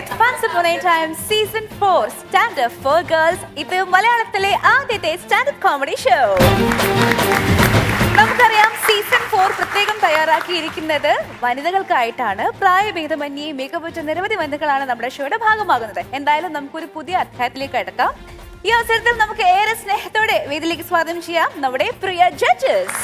With once upon A time season 4 stand up for girls. ഇത് മലയാളത്തിലെ ആദ്യത്തെ standup comedy show. നമുക്കറിയാം season 4 പ്രത്യേകം തയ്യാറാക്കിയിരിക്കുന്നത് വനിതകൾക്കായിട്ടാണ്. പ്രായഭേദമന്യേ മികവുറ്റ നിരവധി വനിതകളാണ് നമ്മുടെ ഷോയുടെ ഭാഗമാകുന്നത്. എന്തായാലും നമുക്കൊരു പുതിയ അധ്യായത്തിലേക്ക് കടക്കാം. ഈ അവസരത്തിൽ നമുക്ക് ഏറെ സ്നേഹത്തോടെ വേദിയിലേക്ക് സ്വാഗതം ചെയ്യാം നമ്മുടെ പ്രിയ ജഡ്ജസ്.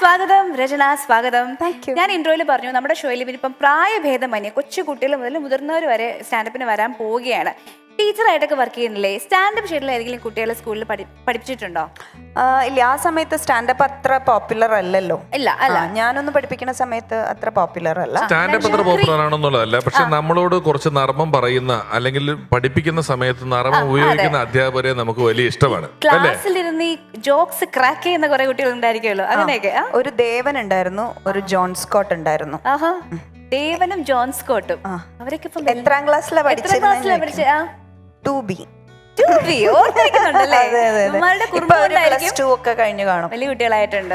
സ്വാഗതം രചന, സ്വാഗതം. ഞാൻ ഇൻട്രോയിൽ പറഞ്ഞു നമ്മുടെ ഷോയിൽ ഇപ്പം പ്രായഭേദമന്യേ കൊച്ചു കുട്ടികൾ മുതൽ മുതിർന്നവർ വരെ സ്റ്റാൻഡപ്പിന് വരാൻ പോവുകയാണ്. ടീച്ചറായിട്ടൊക്കെ വർക്ക് ചെയ്യുന്നില്ലേ? സ്റ്റാൻഡപ്പ് ഷെയ്ഡിൽ ഏതെങ്കിലും കുട്ടികളെ സ്കൂളിൽ പഠിപ്പിച്ചിട്ടുണ്ടോ? ഇല്ല, ആ സമയത്ത് സ്റ്റാൻഡപ്പ് അത്ര പോപ്പുലർ അല്ലല്ലോ. ഇല്ല അല്ല, ഞാനൊന്ന് പഠിപ്പിക്കുന്ന സമയത്ത് അത്ര പോപ്പുലർ അല്ല. സ്റ്റാൻഡപ്പ് അത്ര പോപ്പുലർ ആണെന്നുള്ളതല്ല, പക്ഷെ നമ്മളോട് കുറച്ച് നർമ്മം പറയുന്ന അല്ലെങ്കിൽ പഠിപ്പിക്കുന്ന സമയത്ത് നർമ്മം ഉപയോഗിക്കുന്ന അധ്യാപകരെ നമുക്ക് വലിയ ഇഷ്ടമാണ്. ക്ലാസ്സിലിരുന്ന് ഈ ജോക്സ് ക്രാക്ക് ചെയ്യുന്ന കുറെ കുട്ടികൾ ഉണ്ടായിരിക്കുമല്ലോ, അങ്ങനെയൊക്കെ. ഒരു ദേവൻ ഉണ്ടായിരുന്നു, ഒരു ജോൺ സ്കോട്ട് ഉണ്ടായിരുന്നു. ആഹാ, ദേവനും ജോൺ സ്കോട്ടും. അവരൊക്കെ എത്രാം ക്ലാസ്സിലാണ് പഠിച്ചത്? 2B. ഒക്കെ കഴിഞ്ഞു കാണും. വലിയ കുട്ടികളായിട്ടുണ്ട്.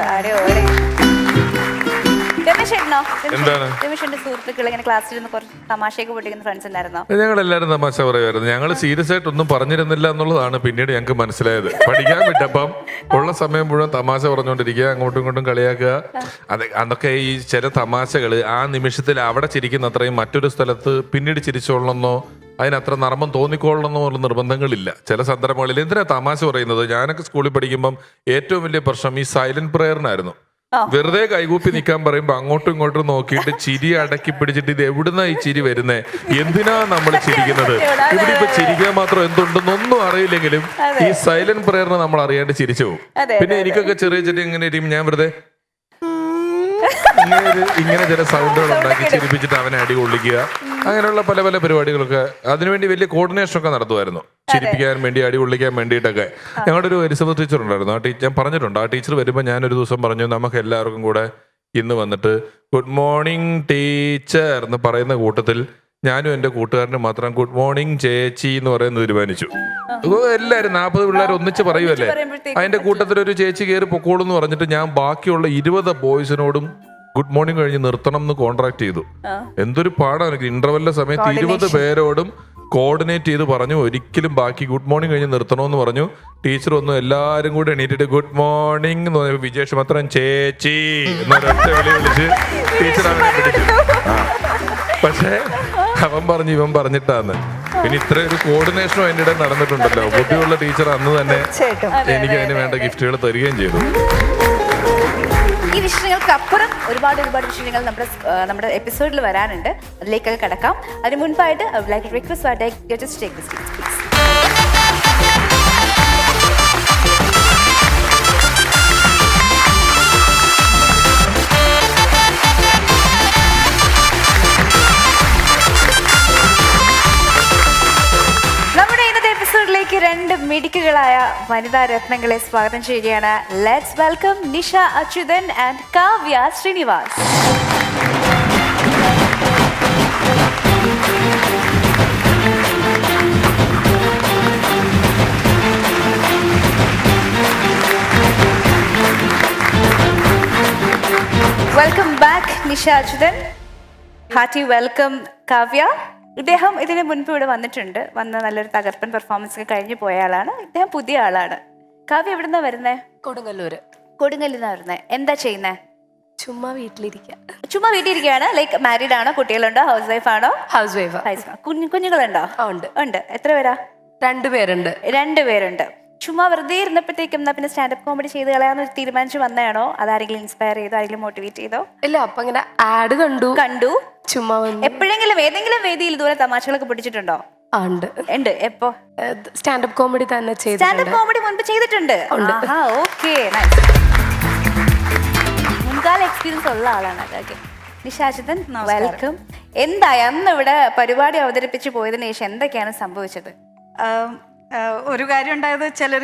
രമേശന്റെ സുഹൃത്തുക്കൾ ഇങ്ങനെ ക്ലാസ്സിൽ കുറച്ച് തമാശയൊക്കെ പൊട്ടിക്കുന്ന ഫ്രണ്ട്സ് ഉണ്ടായിരുന്നോ? ഞങ്ങൾ എല്ലാവരും തമാശ പറയുമായിരുന്നു. ഞങ്ങൾ സീരിയസ് ആയിട്ടൊന്നും പറഞ്ഞിരുന്നില്ല എന്നുള്ളതാണ് പിന്നീട് ഞങ്ങൾക്ക് മനസ്സിലായത്. പഠിക്കാൻ വിട്ടപ്പം ഉള്ള സമയം മുഴുവൻ തമാശ പറഞ്ഞുകൊണ്ടിരിക്കുക, അങ്ങോട്ടും ഇങ്ങോട്ടും കളിയാക്കുക. അതൊക്കെ ഈ ചില തമാശകൾ ആ നിമിഷത്തിൽ അവിടെ ചിരിക്കുന്ന അത്രയും മറ്റൊരു സ്ഥലത്ത് പിന്നീട് ചിരിച്ചോളണമെന്നോ അതിനത്ര നർമ്മം തോന്നിക്കൊള്ളണമെന്നോ ഉള്ള നിർബന്ധങ്ങളില്ല. ചില സന്ദർഭങ്ങളിൽ എന്തിനാ തമാശ പറയുന്നത്? ഞാനൊക്കെ സ്കൂളിൽ പഠിക്കുമ്പം ഏറ്റവും വലിയ പ്രശ്നം ഈ സൈലന്റ് പ്രേയറിനായിരുന്നു. വെറുതെ കൈകൂപ്പി നിൽക്കാൻ പറയുമ്പോ അങ്ങോട്ടും ഇങ്ങോട്ടും നോക്കിയിട്ട് ചിരി അടക്കി പിടിച്ചിട്ട് ഇത് എവിടുന്നാ ഈ ചിരി വരുന്നേ, എന്തിനാ നമ്മൾ ചിരിക്കുന്നത്, ഇവിടെ ഇപ്പൊ ചിരിക്കാൻ മാത്രം എന്തുണ്ടെന്നൊന്നും അറിയില്ലെങ്കിലും ഈ സൈലന്റ് പ്രേയറിനെ നമ്മൾ അറിയാണ്ട് ചിരിച്ചു പോകും. പിന്നെ എനിക്കൊക്കെ ചെറിയ ചെറിയ ഇങ്ങനെ ഇരിക്കും, ഞാൻ വെറുതെ ഇങ്ങനെ ചില സൗണ്ടുകൾ ഉണ്ടാക്കി ചിരിപ്പിച്ചിട്ട് അവനെ അടി കൊള്ളിക്കുക, അങ്ങനെയുള്ള പല പല പരിപാടികളൊക്കെ. അതിനുവേണ്ടി വലിയ കോർഡിനേഷൻ ഒക്കെ നടത്തുമായിരുന്നു, ചിരിപ്പിക്കാൻ വേണ്ടി അടി കൊള്ളിക്കാൻ വേണ്ടിയിട്ടൊക്കെ. ഞങ്ങളുടെ ഒരു എലിസബത്ത് ടീച്ചർ ഉണ്ടായിരുന്നു. ഞാൻ പറഞ്ഞിട്ടുണ്ട്, ആ ടീച്ചർ വരുമ്പോൾ ഞാനൊരു ദിവസം പറഞ്ഞു നമുക്ക് എല്ലാവർക്കും കൂടെ ഇന്ന് വന്നിട്ട് ഗുഡ് മോർണിംഗ് ടീച്ചർ എന്ന് പറയുന്ന കൂട്ടത്തിൽ ഞാനും എൻ്റെ കൂട്ടുകാരനും മാത്രം ഗുഡ് മോർണിംഗ് ചേച്ചി എന്ന് പറയുന്നത് തീരുമാനിച്ചു. എല്ലാവരും 40 പിള്ളേർ ഒന്നിച്ച് പറയുമല്ലേ, അതിന്റെ കൂട്ടത്തിൽ ഒരു ചേച്ചി കയറി പൊക്കോളൂ എന്ന് പറഞ്ഞിട്ട് ഞാൻ ബാക്കിയുള്ള 20 ബോയ്സിനോടും ഗുഡ് മോർണിംഗ് കഴിഞ്ഞ് നിർത്തണം എന്ന് കോൺട്രാക്ട് ചെയ്തു. എന്തൊരു പാടാണ്. ഇന്റർവെല്ലിന്റെ സമയത്ത് 20 പേരോടും കോർഡിനേറ്റ് ചെയ്ത് പറഞ്ഞു ഒരിക്കലും ബാക്കി ഗുഡ് മോർണിംഗ് കഴിഞ്ഞ് നിർത്തണമെന്ന് പറഞ്ഞു. ടീച്ചർ ഒന്നും എല്ലാരും കൂടെ എണീറ്റിട്ട് ഗുഡ് മോർണിംഗ് എന്ന് പറഞ്ഞപ്പോൾ വിജേഷ് മാത്രം ചേച്ചി എന്നൊരൊറ്റ വിളി വിളിച്ച് ടീച്ചർ അവനെ പിടിച്ചു. പക്ഷേ അവൻ പറഞ്ഞു ഇവൻ പറഞ്ഞിട്ടാന്ന്. പിന്നെ ഇത്ര ഒരു കോർഡിനേഷനും അതിൻ്റെ ഇടയിൽ നടന്നിട്ടുണ്ടല്ലോ. ബുദ്ധിയുള്ള ടീച്ചർ അന്ന് തന്നെ എനിക്ക് അതിന് വേണ്ട ഗിഫ്റ്റുകൾ തരികയും ചെയ്തു. ഈ വിഷയങ്ങൾക്ക് അപ്പുറം ഒരുപാട് വിഷയങ്ങൾ നമ്മുടെ എപ്പിസോഡിൽ വരാനുണ്ട്. അതിലേക്കൊക്കെ കടക്കാം. അതിന് മുൻപായിട്ട് I would like to request our judges to take the seats, please. നമ്മുടെ ഇന്നത്തെ എപ്പിസോഡിലേക്ക് 2 മിടുക്കുകളായ വനിതാ രത്നങ്ങളെ സ്വാഗതം ചെയ്യുകയാണ്. Let's welcome Nisha Achuthan and Kavya Srinivas. Welcome back Nisha Achuthan. Hearty welcome Kavya. ഇദ്ദേഹം ഇതിന് മുൻപ് ഇവിടെ വന്ന് നല്ലൊരു തകർപ്പൻ പെർഫോമൻസ് ഒക്കെ കഴിഞ്ഞു പോയ ആളാണ്. ഇദ്ദേഹം പുതിയ ആളാണ്. കാവ്യ എവിടുന്നാ വരുന്നേ? കൊടുങ്ങല്ലൂരിന്നാ വരുന്നേ. എന്താ ചെയ്യുന്നേ? ചുമ്മാ വീട്ടിലിരിക്കുകയാണ്. ലൈക്ക് മാരീഡ് ആണോ? കുട്ടികളുണ്ടോ? ഹൗസ് വൈഫ് ആണോ? Housewife. കുഞ്ഞുങ്ങളുണ്ടോ? ഉണ്ട്. എത്ര പേരാ? 2 പേരുണ്ട്. 2 പേരുണ്ട്. ചുമ്മാ വെറുതെ ഇരുന്നപ്പോഴത്തേക്കും എന്നാ പിന്നെ സ്റ്റാൻഡപ്പ് കോമഡി ചെയ്ത് കളയാന്ന് തീരുമാനിച്ചു വന്നതാണോ? അതാരെങ്കിലും ഇൻസ്പയർ ചെയ്തോ? ആരെങ്കിലും മോട്ടിവേറ്റ് ചെയ്തോ? ഇല്ല, അപ്പൊ അങ്ങനെ ആഡ് കണ്ടു ചുമ്മാ. എപ്പോഴെങ്കിലും ഏതെങ്കിലും വേദിയിൽ ഇതുപോലെ തമാശകളൊക്കെ പിടിച്ചിട്ടുണ്ടോ? ഉണ്ട്. എപ്പോ? സ്റ്റാൻഡപ്പ് കോമഡി തന്നെ സ്റ്റാൻഡപ്പ് കോമഡി മുൻപ് ചെയ്തിട്ടുണ്ട്. മുൻകാല എക്സ്പീരിയൻസ് ഉള്ള ആളാണ്. നിഷ അച്യുതൻ, വെൽക്കം. എന്തായി അന്ന് ഇവിടെ പരിപാടി അവതരിപ്പിച്ച് പോയതിനു ശേഷം എന്തൊക്കെയാണ് സംഭവിച്ചത്? ഒരു കാര്യം ഉണ്ടായത്, ചിലർ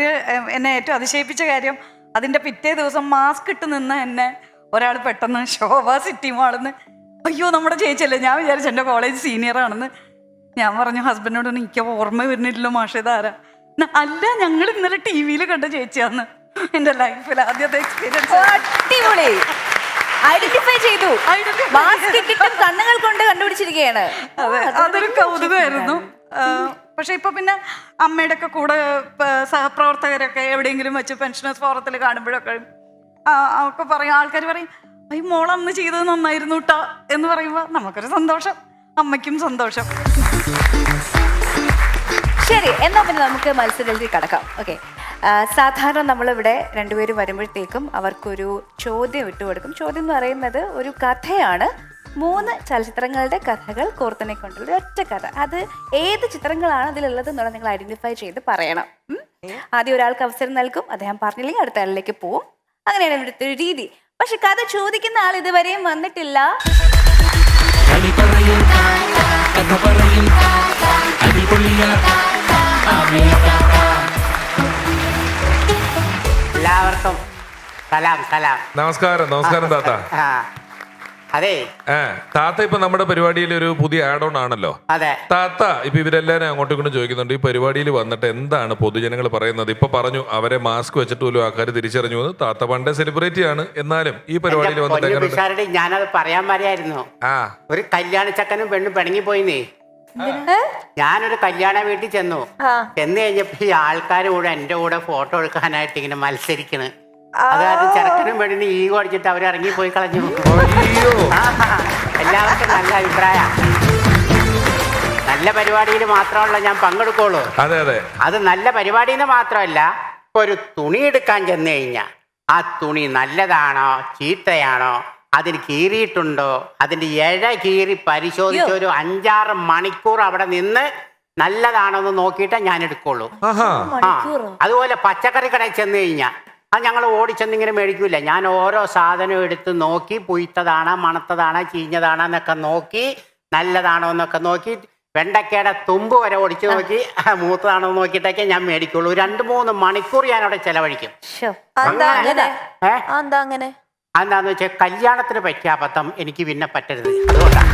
എന്നെ ഏറ്റവും അതിശയിപ്പിച്ച കാര്യം, അതിൻ്റെ പിറ്റേ ദിവസം മാസ്ക് ഇട്ട് നിന്ന് എന്നെ ഒരാൾ പെട്ടെന്ന് ശോഭ സിറ്റി മാളിന്ന് അയ്യോ നമ്മുടെ ചേച്ചിയല്ലേ, ഞാൻ വിചാരിച്ചു എൻ്റെ കോളേജ് സീനിയറാണെന്ന്. ഞാൻ പറഞ്ഞു ഹസ്ബൻഡിനോട് എനിക്ക് ഓർമ്മ വരുന്നില്ലല്ലോ മാഷേ ഇതാരാ. അല്ല, ഞങ്ങൾ ഇന്നലെ ടി.വിയിൽ കണ്ട ചേച്ചിയാന്ന്. എന്റെ ലൈഫിൽ ആദ്യത്തെ എക്സ്പീരിയൻസ്. അടിപൊളി. ഐഡന്റിഫൈ ചെയ്തു. മാസ്ക് ഇട്ടിട്ടും കണ്ണുകൾ കൊണ്ട് കണ്ടുപിടിച്ചിരിക്കുകയാണ്. അതെ, അതൊരു കൗതുകമായിരുന്നു. പക്ഷെ ഇപ്പൊ പിന്നെ അമ്മയുടെ ഒക്കെ കൂടെ സഹപ്രവർത്തകരൊക്കെ എവിടെയെങ്കിലും വെച്ച് പെൻഷനേഴ്സ് ഫോറത്തിൽ കാണുമ്പോഴൊക്കെ ഒക്കെ പറയും, ആൾക്കാർ പറയും, ഈ മോളന്ന് ചെയ്തത് നന്നായിരുന്നു ട്ടാ എന്ന് പറയുമ്പോ നമുക്കൊരു സന്തോഷം, അമ്മയ്ക്കും സന്തോഷം. ശരി, എന്നാ പിന്നെ നമുക്ക് മത്സരത്തിൽ കടക്കാം. ഓക്കെ, സാധാരണ നമ്മളിവിടെ രണ്ടുപേരും വരുമ്പോഴത്തേക്കും അവർക്കൊരു ചോദ്യം ഇട്ട് കൊടുക്കും. ചോദ്യം എന്ന് പറയുന്നത് ഒരു കഥയാണ്. 3 ചലച്ചിത്രങ്ങളുടെ കഥകൾ കോർത്തിനെ കൊണ്ടുള്ള ഒറ്റ കഥ. അത് ഏത് ചിത്രങ്ങളാണ് അതിലുള്ളത് എന്നുള്ളത് നിങ്ങൾ ഐഡന്റിഫൈ ചെയ്ത് പറയണം. ആദ്യം ഒരാൾക്ക് അവസരം നൽകും, അദ്ദേഹം പറഞ്ഞില്ലെങ്കിൽ അടുത്ത ആളിലേക്ക് പോവും. അങ്ങനെയാണ് ഇവിടുത്തെ ഒരു രീതി. പക്ഷെ കഥ ചോദിക്കുന്ന ആൾ ഇതുവരെയും വന്നിട്ടില്ല. എല്ലാവർക്കും സലാം. നമസ്കാരം. നമസ്കാരം താത്ത. അതെ താത്ത ഇപ്പൊ നമ്മുടെ പരിപാടിയിൽ ഒരു പുതിയ ആഡ് ഓൺ ആണല്ലോ. അതെ താത്ത ഇപ്പൊ ഇവരെല്ലാരും അങ്ങോട്ടും ഇങ്ങോട്ടും ചോദിക്കുന്നുണ്ട്, ഈ പരിപാടിയിൽ വന്നിട്ട് എന്താണ് പൊതുജനങ്ങൾ പറയുന്നത്? ഇപ്പൊ പറഞ്ഞു അവരെ മാസ്ക് വെച്ചിട്ട് പോലും ആൾക്കാർ തിരിച്ചറിഞ്ഞു. താത്ത പണ്ടേ സെലിബ്രിറ്റി ആണ്, എന്നാലും ഈ പരിപാടിയിൽ വന്നിട്ട് ഞാനത് പറയാൻ പറയായിരുന്നു. ഒരു കല്യാണ ചക്കനും പെണ്ണും പിണങ്ങിപ്പോയിന്നേ. ഞാനൊരു കല്യാണ വീട്ടിൽ ചെന്നു കഴിഞ്ഞപ്പോ ഈ ആൾക്കാർ കൂടെ എന്റെ കൂടെ ഫോട്ടോ എടുക്കാനായിട്ട് ഇങ്ങനെ മത്സരിക്കണ്. അതായത് ചെറുക്കനും പെണ്ണിന് ഈഗോ അടിച്ചിട്ട് അവർ ഇറങ്ങിപ്പോയി കളഞ്ഞു. എല്ലാവർക്കും നല്ല അഭിപ്രായ. നല്ല പരിപാടിയിൽ മാത്രമല്ല ഞാൻ പങ്കെടുക്കുള്ളൂ. അത് നല്ല പരിപാടിയിൽ മാത്രമല്ല, ഇപ്പൊ ഒരു തുണി എടുക്കാൻ ചെന്ന് കഴിഞ്ഞാൽ ആ തുണി നല്ലതാണോ ചീത്തയാണോ, അതിന് കീറിയിട്ടുണ്ടോ, അതിന്റെ ഇഴ കീറി പരിശോധിച്ച് ഒരു 5-6 മണിക്കൂർ അവിടെ നിന്ന് നല്ലതാണോ എന്ന് നോക്കിയിട്ടേ ഞാൻ എടുക്കുള്ളൂ. അതുപോലെ പച്ചക്കറി കടയിൽ ചെന്ന് കഴിഞ്ഞാൽ അത് ഞങ്ങൾ ഓടിച്ചെന്നിങ്ങനെ മേടിക്കൂല. ഞാൻ ഓരോ സാധനം എടുത്ത് നോക്കി പുയ്ത്തതാണോ മണത്തതാണോ ചീഞ്ഞതാണോ എന്നൊക്കെ നോക്കി, നല്ലതാണോ എന്നൊക്കെ നോക്കി, വെണ്ടക്കയുടെ തുമ്പ് വരെ ഓടിച്ചു നോക്കി മൂത്തതാണോ നോക്കിയിട്ടൊക്കെ ഞാൻ മേടിക്കുള്ളൂ. 2-3 മണിക്കൂർ ഞാൻ അവിടെ ചെലവഴിക്കും. അതെന്താന്ന് വെച്ചാൽ കല്യാണത്തിന് പറ്റിയ അബദ്ധം എനിക്ക് പിന്നെ പറ്റരുത്, അതുകൊണ്ടാണ്.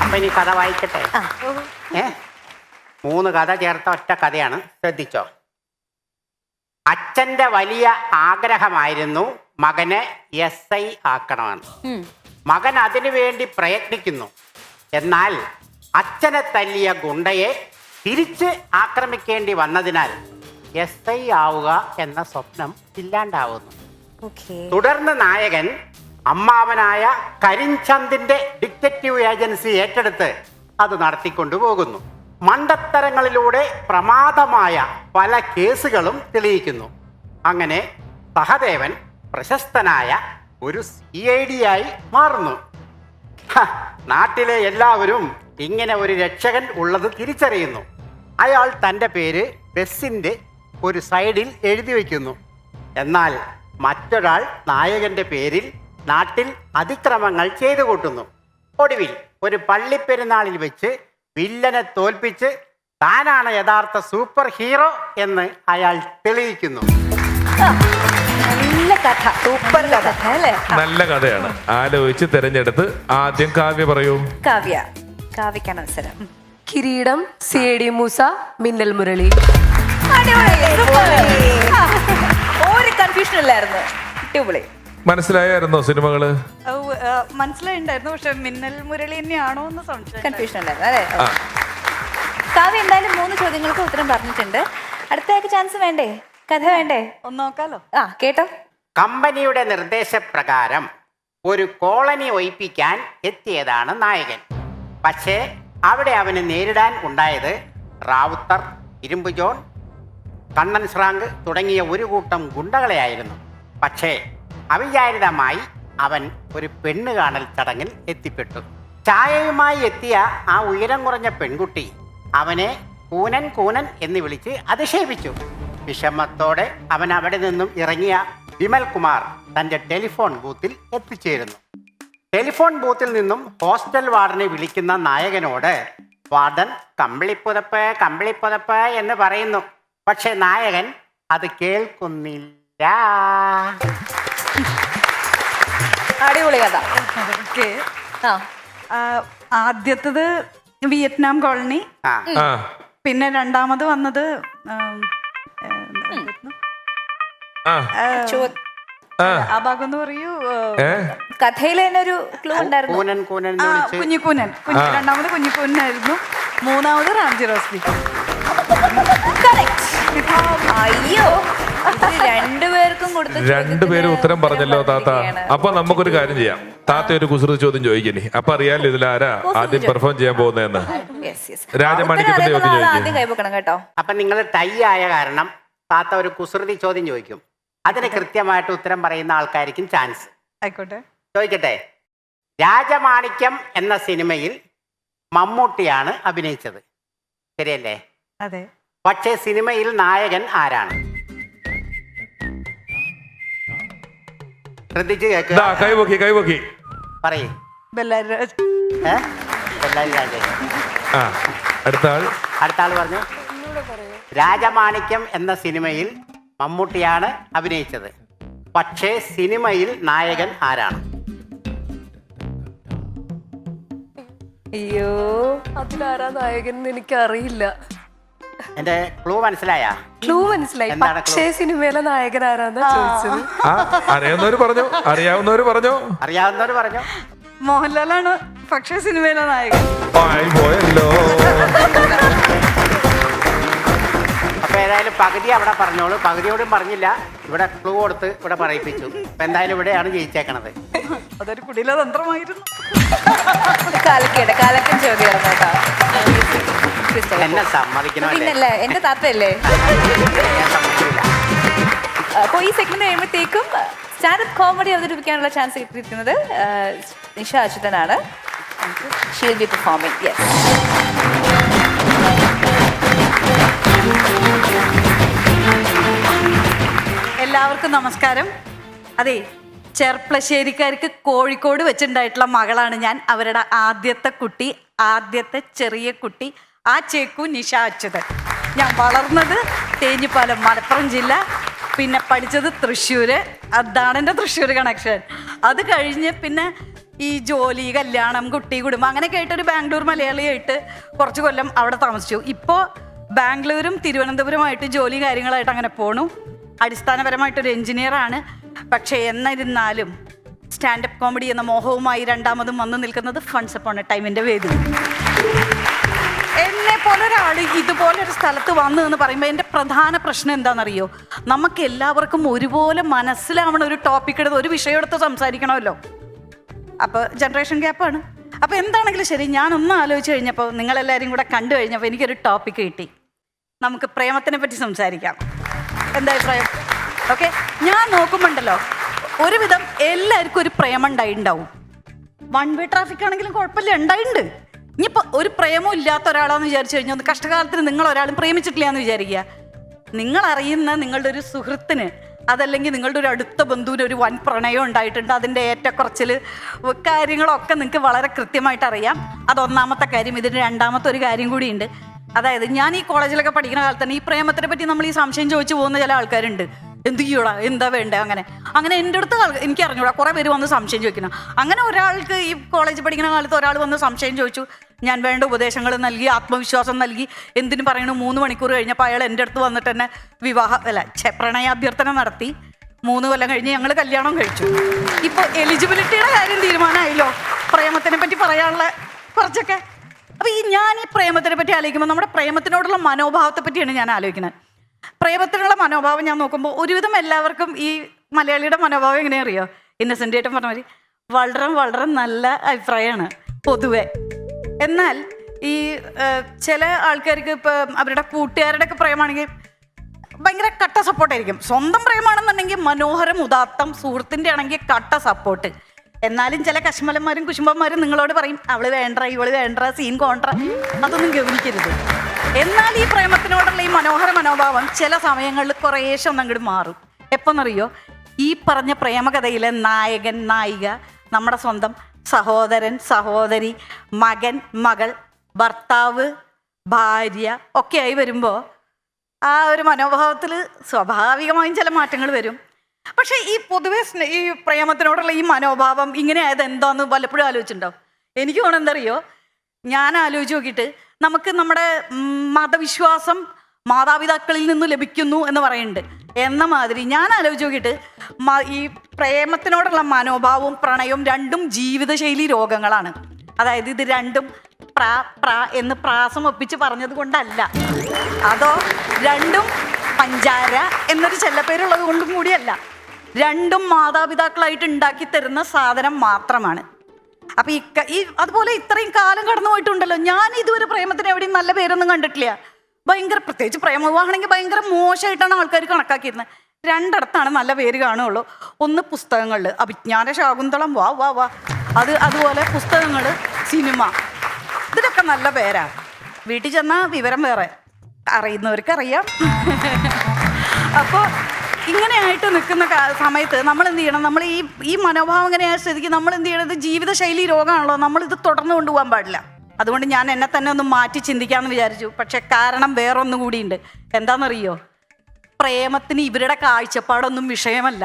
അപ്പൊ ഇനി കഥ വായിക്കട്ടെ. 3 കഥ ചേർത്ത ഒറ്റ കഥയാണ്, ശ്രദ്ധിച്ചോ. അച്ഛന്റെ വലിയ ആഗ്രഹമായിരുന്നു മകനെ SI ആക്കണമെന്ന്. മകൻ അതിനു വേണ്ടി പ്രയത്നിക്കുന്നു. എന്നാൽ അച്ഛനെ തല്ലിയ ഗുണ്ടയെ തിരിച്ച് ആക്രമിക്കേണ്ടി വന്നതിനാൽ SI ആവുക എന്ന സ്വപ്നം ഇല്ലാണ്ടാവുന്നു. തുടർന്ന് നായകൻ അമ്മാവനായ കരിംചന്ദിന്റെ ഡിറ്റക്റ്റീവ് ഏജൻസി ഏറ്റെടുത്ത് അത് നടത്തിക്കൊണ്ടുപോകുന്നു. മണ്ടത്തരങ്ങളിലൂടെ പ്രമാദമായ പല കേസുകളും തെളിയിക്കുന്നു. അങ്ങനെ സഹദേവൻ പ്രശസ്തനായ ഒരു CID ആയി മാറുന്നു. നാട്ടിലെ എല്ലാവരും ഇങ്ങനെ ഒരു രക്ഷകൻ ഉള്ളത് തിരിച്ചറിയുന്നു. അയാൾ തൻ്റെ പേര് ബസ്സിൻ്റെ ഒരു സൈഡിൽ എഴുതി വയ്ക്കുന്നു. എന്നാൽ മറ്റൊരാൾ നായകന്റെ പേരിൽ നാട്ടിൽ അതിക്രമങ്ങൾ ചെയ്തു കൂട്ടുന്നു. ഒടുവിൽ ഒരു പള്ളിപ്പെരുന്നാളിൽ വെച്ച് വില്ലനെ തോൽപ്പിച്ച് താനാണ് യഥാർത്ഥ സൂപ്പർ ഹീറോ എന്ന് അയാൾ തെളിയിക്കുന്നു. നല്ല കഥ, സൂപ്പർ കഥ അല്ലേ? നല്ല കഥയാണ്. ആലോചിച്ച് തെരഞ്ഞെടുത്ത് ആദ്യം കാവ്യ പറയൂ. കാവ്യക്കാണ് അവസരം. കിരീടം, CID മൂസ, മിന്നൽ മുരളി. ഒരു കൺഫ്യൂഷൻ ഇല്ലായിരുന്നു. അടിപൊളി. മനസ്സിലായിരുന്നോ സിനിമകള്? മനസ്സിലായിണ്ടായിരുന്നു, പക്ഷെ മിന്നൽ മുരളി തന്നെയാണോ എന്ന് സംശയം, കൺഫ്യൂഷൻ ഉണ്ടായിരുന്നു അല്ലേ? കാവ്യ എന്തായാലും 3 ചോദ്യങ്ങൾക്ക് ഉത്തരം പറഞ്ഞിട്ടുണ്ട്. അടുത്തയാൾക്ക് ചാൻസ് വേണ്ടേ? കഥ വേണ്ടേ? ഒന്ന് നോക്കാലോ. കേട്ടോ. കമ്പനിയുടെ നിർദ്ദേശപ്രകാരം ഒരു കോളനി ഒഴിപ്പിക്കാൻ എത്തിയതാണ് നായകൻ. പക്ഷേ അവിടെ അവന് നേരിടാൻ ഉണ്ടായത് റാവുത്തർ, ഇരുമ്പ് ജോൺ, കണ്ണൻ ശ്രാങ്ക് തുടങ്ങിയ ഒരു കൂട്ടം ഗുണ്ടകളെയായിരുന്നു. പക്ഷേ അവിചാരിതമായി അവൻ ഒരു പെണ്ണ് കാണൽ ചടങ്ങിൽ എത്തിപ്പെട്ടു. ചായയുമായി എത്തിയ ആ ഉയരം കുറഞ്ഞ പെൺകുട്ടി അവനെ കൂനൻ കൂനൻ എന്ന് വിളിച്ച് അധിക്ഷേപിച്ചു. വിഷമത്തോടെ അവൻ അവിടെ നിന്നും ഇറങ്ങിയ വിമൽ കുമാർ തൻ്റെ ടെലിഫോൺ ബൂത്തിൽ എത്തിച്ചേരുന്നു. ടെലിഫോൺ ബൂത്തിൽ നിന്നും ഹോസ്റ്റൽ വാർഡനെ വിളിക്കുന്ന നായകനോട് വാർഡൻ കമ്പിളിപ്പുതപ്പ് കമ്പിളിപ്പുതപ്പ് എന്ന് പറയുന്നു. പക്ഷെ നായകൻ അത് കേൾക്കുന്നില്ല. അടിപൊളി കഥ. ആദ്യത്തത് വിയറ്റ്നാം കോളനി. ആ ആ പിന്നെ രണ്ടാമത് വന്നത് ആ ആ ആ ഭാഗം എന്ന് പറയൂ, ഏ കഥയിൽ തന്നെ ഒരു ക്ലൂ ഉണ്ടായിരുന്നു. കൂനൻ കൂനൻ എന്ന് വിളിച്ച് കുഞ്ഞിക്കൂനൻ. രണ്ടാമത് കുഞ്ഞിക്കൂനായിരുന്നു. മൂന്നാമത് റാംജി റോസ്ലി. Correct. അയ്യോ ഇത് രണ്ടുപേർക്കും കൊടുത്ത രണ്ടുപേരും ഉത്തരം പറഞ്ഞല്ലോ താത്ത. അപ്പൊ നമുക്കൊരു കാര്യം ചെയ്യാം. താത്ത ഒരു കുസൃതി ചോദ്യം ചോദിക്കണേ. അപ്പൊ അറിയാലോ ഇതിൽ ആരാ ആദ്യം പെർഫോം ചെയ്യാൻ പോകുന്നതെന്ന്. രാജമാണിക്യത്തിന്റെ ചോദ്യം ചോദിക്കും. ആദ്യം കൈവക്കണം കേട്ടോ. അപ്പൊ നിങ്ങൾ ടൈ ആയ കാരണം താത്ത ഒരു കുസൃതി ചോദ്യം ചോദിക്കും. അതിന് കൃത്യമായിട്ട് ഉത്തരം പറയുന്ന ആൾക്കാർക്കും ചാൻസ്. ആയിക്കോട്ടെ, ചോദിക്കട്ടെ. രാജമാണിക്യം എന്ന സിനിമയിൽ മമ്മൂട്ടിയാണ് അഭിനയിച്ചത്, ശരിയല്ലേ? അതെ. പക്ഷേ സിനിമയിൽ നായകൻ ആരാണ്? ശ്രദ്ധിച്ച് കേൾക്കുക. കൈപൊക്കി പറയേ. ബെല്ലാരി രാജ്. ബെല്ലാരി രാജേഷ്. ആ അടുത്ത അടുത്ത ആള് പറഞ്ഞു. രാജമാണിക്യം എന്ന സിനിമയിൽ മമ്മൂട്ടിയാണ് അഭിനയിച്ചത്, പക്ഷേ സിനിമയിൽ നായകൻ ആരാണ്? അയ്യോ അതിലാരാ നായകൻ എന്ന് എനിക്ക് അറിയില്ല. എന്റെ ക്ലൂ മനസ്സിലായാ? ക്ലൂ മനസ്സിലായി. എന്താണ് clue? പക്ഷേ സിനിമയിലെ നായകൻ ആരാന്നാ ചോദിച്ചത്. ആ അറിയാവുന്നവര് പറഞ്ഞു, അറിയാവുന്നവര് പറഞ്ഞു. അറിയാവുന്നവർ പറഞ്ഞു. മോഹൻലാലാണ് പക്ഷേ സിനിമയിലെ നായകൻ. ആയി പോയല്ലോ. അപ്പൊ ഏതായാലും പകുതി അവിടെ പറഞ്ഞോളൂ, പകുതിയോടും പറഞ്ഞില്ല. ഇവിടെ ക്ലൂ കൊടുത്ത് ഇവിടെ പറയിപ്പിച്ചു. അപ്പൊ എന്തായാലും ഇവിടെയാണ് ജയിച്ചേക്കണത്. അതൊരു കുടില തന്ത്രമായിരുന്നു. കാലക്കൻ ചോദ്യമായിരുന്നു കേട്ടോ. എന്നെ സമ്മതിക്കണമല്ലേ? പിന്നല്ലേ എന്റെ താത്തയല്ലേ. ഞാൻ സമ്മതിക്കില്ല. അപ്പോൾ ഈ സെഗ്മെന്റ് കഴിയുമ്പോഴത്തേക്കും സ്റ്റാൻഡപ്പ് കോമഡി അവതരിപ്പിക്കാനുള്ള ചാൻസ് കിട്ടിയിരിക്കുന്നത് നിഷ അച്യുതനാണ്. She will be performing. Yes. എല്ലാവർക്കും നമസ്കാരം. അതെ, ചെർപ്പളശ്ശേരിക്കാർക്ക് കോഴിക്കോട് വെച്ചുണ്ടായിട്ടുള്ള മകളാണ് ഞാൻ. അവരുടെ ആദ്യത്തെ കുട്ടി, ആദ്യത്തെ ചെറിയ കുട്ടി, ആ ചേക്കു നിഷ അച്യുതൻ. ഞാൻ വളർന്നത് തേഞ്ഞിപ്പാലം, മലപ്പുറം ജില്ല. പിന്നെ പഠിച്ചത് തൃശ്ശൂര്. അതാണ് എൻ്റെ തൃശ്ശൂർ കണക്ഷൻ. അത് കഴിഞ്ഞ് പിന്നെ ഈ ജോലി, കല്യാണം, കുട്ടി, കുടുംബം അങ്ങനെയൊക്കെ ആയിട്ടൊരു ബാംഗ്ലൂർ മലയാളിയായിട്ട് കുറച്ച് കൊല്ലം അവിടെ താമസിച്ചു. ഇപ്പോൾ ബാംഗ്ലൂരും തിരുവനന്തപുരമായിട്ട് ജോലി കാര്യങ്ങളായിട്ട് അങ്ങനെ പോണു. അടിസ്ഥാനപരമായിട്ടൊരു എൻജിനീയറാണ്. പക്ഷേ എന്നിരുന്നാലും സ്റ്റാൻഡപ്പ് കോമഡി എന്ന മോഹവുമായി രണ്ടാമതും വന്നു നിൽക്കുന്നത് ഫൺസ് അപ്പോൺ എ ടൈമിൻ്റെ വേദി. എന്നെ പോലെ ഒരാൾ ഇതുപോലൊരു സ്ഥലത്ത് വന്നു എന്ന് പറയുമ്പോൾ എൻ്റെ പ്രധാന പ്രശ്നം എന്താണെന്നറിയോ? നമുക്ക് എല്ലാവർക്കും ഒരുപോലെ മനസ്സിലാവണ ഒരു ടോപ്പിക് എടുത്ത്, ഒരു വിഷയം എടുത്ത് സംസാരിക്കണമല്ലോ. അപ്പോൾ ജനറേഷൻ ഗ്യാപ്പാണ്. അപ്പോൾ എന്താണെങ്കിലും ശരി, ഞാനൊന്ന് ആലോചിച്ച് കഴിഞ്ഞപ്പോൾ, നിങ്ങളെല്ലാവരും കൂടെ കണ്ടു കഴിഞ്ഞപ്പോൾ എനിക്കൊരു ടോപ്പിക് കിട്ടി. നമുക്ക് പ്രേമത്തിനെ പറ്റി സംസാരിക്കാം. എന്താ അഭിപ്രായം? ഓക്കെ. ഞാൻ നോക്കുമ്പോണ്ടല്ലോ ഒരുവിധം എല്ലാവർക്കും ഒരു പ്രേമം ഉണ്ടായിട്ടുണ്ടാവും. വൺ വേ ട്രാഫിക് ആണെങ്കിലും കുഴപ്പമില്ല, ഉണ്ടായിട്ടുണ്ട്. ഇനിയിപ്പോൾ ഒരു പ്രേമം ഇല്ലാത്ത ഒരാളാന്ന് വിചാരിച്ചു കഴിഞ്ഞാൽ കഷ്ടകാലത്തിന് നിങ്ങൾ ഒരാളും പ്രേമിച്ചിട്ടില്ല എന്ന് വിചാരിക്കുക. നിങ്ങളറിയുന്ന നിങ്ങളുടെ ഒരു സുഹൃത്തിന്, അതല്ലെങ്കിൽ നിങ്ങളുടെ ഒരു അടുത്ത ബന്ധുവിന് ഒരു വൻ പ്രണയം ഉണ്ടായിട്ടുണ്ട്. അതിൻ്റെ ഏറ്റക്കുറച്ചിൽ കാര്യങ്ങളൊക്കെ നിങ്ങൾക്ക് വളരെ കൃത്യമായിട്ട് അറിയാം. അതൊന്നാമത്തെ കാര്യം. ഇതിന് രണ്ടാമത്തെ ഒരു കാര്യം കൂടിയുണ്ട്. അതായത് ഞാൻ ഈ കോളേജിലൊക്കെ പഠിക്കുന്ന കാലത്ത് തന്നെ ഈ പ്രേമത്തിനെ പറ്റി നമ്മൾ ഈ സംശയം ചോദിച്ചു പോകുന്ന ചില ആൾക്കാരുണ്ട്. എന്ത് ചെയ്യൂടാ, എന്താ വേണ്ടേ, അങ്ങനെ എൻ്റെ അടുത്ത് എനിക്ക് അറിഞ്ഞൂടാ. കുറേ പേര് വന്ന് സംശയം ചോദിക്കണം. അങ്ങനെ ഒരാൾക്ക് ഈ കോളേജ് പഠിക്കുന്ന കാലത്ത് ഒരാൾ വന്ന് സംശയം ചോദിച്ചു. ഞാൻ വേണ്ട ഉപദേശങ്ങൾ നൽകി, ആത്മവിശ്വാസം നൽകി. എന്തിനു പറയണു, 3 മണിക്കൂർ കഴിഞ്ഞപ്പോൾ അയാൾ എൻ്റെ അടുത്ത് വന്നിട്ട് തന്നെ പ്രണയാഭ്യർത്ഥന നടത്തി. 3 കൊല്ലം കഴിഞ്ഞ് ഞങ്ങൾ കല്യാണം കഴിച്ചു. ഇപ്പോൾ എലിജിബിലിറ്റിയുടെ കാര്യം തീരുമാനമായല്ലോ. പ്രേമത്തിനെ പറ്റി പറയാനുള്ള കുറച്ചൊക്കെ. അപ്പോൾ ഞാൻ ഈ പ്രേമത്തിനെ പറ്റി ആലോചിക്കുമ്പോൾ നമ്മുടെ പ്രേമത്തിനോടുള്ള മനോഭാവത്തെ പറ്റിയാണ് ഞാൻ ആലോചിക്കുന്നത്. പ്രേമത്തിനുള്ള മനോഭാവം ഞാൻ നോക്കുമ്പോൾ ഒരുവിധം എല്ലാവർക്കും ഈ മലയാളിയുടെ മനോഭാവം എങ്ങനെയാ അറിയോ? ഇന്നസെൻ്റ് ആയിട്ടും പറഞ്ഞ മാതിരി വളരെ നല്ല അഭിപ്രായമാണ് പൊതുവെ. എന്നാൽ ഈ ചില ആൾക്കാർക്ക് ഇപ്പോൾ അവരുടെ കൂട്ടുകാരുടെ ഒക്കെ പ്രേമാണെങ്കിൽ ഭയങ്കര കട്ട സപ്പോർട്ടായിരിക്കും. സ്വന്തം പ്രേമാണെന്നുണ്ടെങ്കിൽ മനോഹരം, ഉദാത്തം. സുഹൃത്തിൻ്റെ ആണെങ്കിൽ കട്ട സപ്പോർട്ട്. എന്നാലും ചില കശ്മലന്മാരും കുശുംബന്മാരും നിങ്ങളോട് പറയും അവള് വേണ്ട, ഇവള് വേണ്ട, സീൻ കോൺട്ര. അതൊന്നും ഗവനിക്കരുത്. എന്നാൽ ഈ പ്രേമത്തിനോടുള്ള ഈ മനോഹര മനോഭാവം ചില സമയങ്ങളിൽ കുറേശ്ശെ ഒന്നങ്ങോട്ട് മാറും. എപ്പോഴെന്നറിയോ? ഈ പറഞ്ഞ പ്രേമകഥയിലെ നായകൻ, നായിക, നമ്മുടെ സ്വന്തം സഹോദരൻ, സഹോദരി, മകൻ, മകൾ, ഭർത്താവ്, ഭാര്യ ഒക്കെ ആയി വരുമ്പോൾ ആ ഒരു മനോഭാവത്തിൽ സ്വാഭാവികമായും ചില മാറ്റങ്ങൾ വരും. പക്ഷേ ഈ പൊതുവെ ഈ പ്രേമത്തിനോടുള്ള ഈ മനോഭാവം ഇങ്ങനെ ആയത് എന്താന്ന് പലപ്പോഴും ആലോചിച്ചിട്ടുണ്ടോ? എനിക്ക് തോന്നുന്നത് എന്തറിയോ, ഞാൻ ആലോചിച്ച് നോക്കിയിട്ട് നമുക്ക് നമ്മുടെ മതവിശ്വാസം മാതാപിതാക്കളിൽ നിന്ന് ലഭിക്കുന്നു എന്ന് പറയുന്നുണ്ട് എന്ന മാതിരി ഞാൻ ആലോചിച്ച് നോക്കിയിട്ട് ഈ പ്രേമത്തിനോടുള്ള മനോഭാവവും പ്രണയവും രണ്ടും ജീവിതശൈലി രോഗങ്ങളാണ്. അതായത് ഇത് രണ്ടും എന്ന് പ്രാസം ഒപ്പിച്ച് പറഞ്ഞത് കൊണ്ടല്ല, അതോ രണ്ടും പഞ്ചാര എന്നൊരു ചെല്ലപ്പേരുള്ളത് കൊണ്ടും കൂടിയല്ല. രണ്ടും മാതാപിതാക്കളായിട്ട് ഉണ്ടാക്കി തരുന്ന സാധനം മാത്രമാണ്. അപ്പൊ ഈ അതുപോലെ ഇത്രയും കാലം കടന്നു പോയിട്ടുണ്ടല്ലോ, ഞാൻ ഇതുവരെ പ്രേമത്തിന് എവിടെയും നല്ല പേരൊന്നും കണ്ടിട്ടില്ല. ഭയങ്കര, പ്രത്യേകിച്ച് പ്രേമവിവാഹമാണെങ്കിൽ ഭയങ്കര മോശമായിട്ടാണ് ആൾക്കാർ കണക്കാക്കിയിരുന്നത്. രണ്ടിടത്താണ് നല്ല പേര് കാണുകയുള്ളൂ. ഒന്ന് പുസ്തകങ്ങളിൽ അഭിജ്ഞാന ശാകുന്തളം, വാ വാ വാ, അതുപോലെ പുസ്തകങ്ങൾ, സിനിമ, ഇതിനൊക്കെ നല്ല പേരാ. വീട്ടിൽ ചെന്നാൽ വിവരം വേറെ, അറിയുന്നവർക്ക് അറിയാം. അപ്പോൾ ഇങ്ങനെയായിട്ട് നിൽക്കുന്ന സമയത്ത് നമ്മൾ എന്ത് ചെയ്യണം? നമ്മൾ ഈ മനോഭാവം ഇങ്ങനെയായ സ്ഥിതിക്ക് നമ്മൾ എന്ത് ചെയ്യണം? ഇത് ജീവിതശൈലി രോഗമാണല്ലോ, നമ്മളിത് തുടർന്ന് കൊണ്ടുപോകാൻ പാടില്ല. അതുകൊണ്ട് ഞാൻ എന്നെ തന്നെ ഒന്ന് മാറ്റി ചിന്തിക്കാമെന്ന് വിചാരിച്ചു. പക്ഷെ കാരണം വേറൊന്നും കൂടിയുണ്ട്. എന്താണെന്നറിയോ? പ്രേമത്തിന് ഇവരുടെ കാഴ്ചപ്പാടൊന്നും വിഷയമല്ല.